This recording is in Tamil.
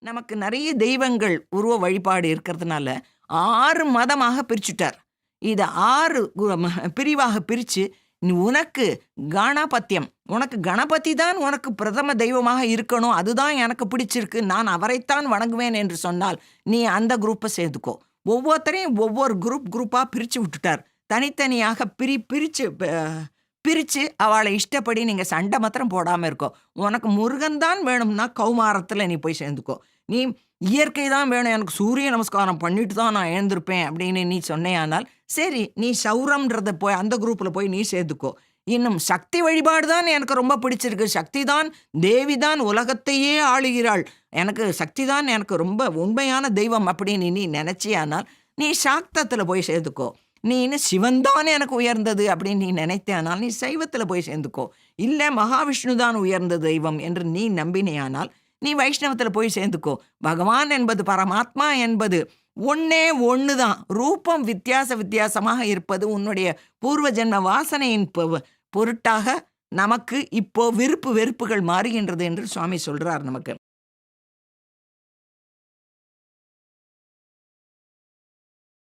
நமக்கு நிறைய தெய்வங்கள் உருவ வழிபாடு இருக்கிறதுனால 6 மதமாக பிரிச்சுட்டார். இத 6 பிரிவாக பிரிச்சு, உனக்கு கணபத்தியம், உனக்கு கணபதி தான் உனக்கு பிரதம தெய்வமாக இருக்கணும், அதுதான் எனக்கு பிடிச்சிருக்கு, நான் அவரைத்தான் வணங்குவேன் என்று சொன்னால் நீ அந்த குரூப்பை சேர்ந்துக்கோ. ஒவ்வொருத்தரையும் ஒவ்வொரு குரூப்பாக பிரித்து விட்டுட்டார். தனித்தனியாக பிரித்து அவளை இஷ்டப்படி நீங்கள் சண்டை மாத்திரம் போடாமல் இருக்கோ. உனக்கு முருகன் தான் வேணும்னா கௌமாரத்தில் நீ போய் சேர்ந்துக்கோ. நீ இயற்கை தான் வேணும், எனக்கு சூரிய நமஸ்காரம் பண்ணிட்டு தான் நான் எழுந்திருப்பேன் அப்படின்னு நீ சொன்னேயானால் சரி, நீ சௌரம்ன்றத போய் அந்த குரூப்பில் போய் நீ சேர்ந்துக்கோ. இன்னும் சக்தி வழிபாடு தான் எனக்கு ரொம்ப பிடிச்சிருக்கு, சக்தி தான் தேவி தான் உலகத்தையே ஆளுகிறாள், எனக்கு சக்தி தான் எனக்கு ரொம்ப உண்மையான தெய்வம் அப்படின்னு நீ நினச்சியானால் நீ சாக்தத்தில் போய் சேர்ந்துக்கோ. நீ இன்னும் சிவன் தான் எனக்கு உயர்ந்தது அப்படின்னு நீ நினைத்தேனால் நீ சைவத்தில் போய் சேர்ந்துக்கோ. இல்லை மகாவிஷ்ணு தான் உயர்ந்த தெய்வம் என்று நீ நம்பினேயானால் நீ வைஷ்ணவத்தில் போய் சேர்ந்துக்கோ. பகவான் என்பது, பரமாத்மா என்பது ஒன்னே ஒன்று தான். ரூபம் வித்தியாசமாக இருப்பது உன்னுடைய பூர்வ ஜென்ம வாசனையின் பொருட்டாக நமக்கு இப்போ விருப்பு வெறுப்புகள் மாறுகின்றது என்று சுவாமி சொல்றார் நமக்கு.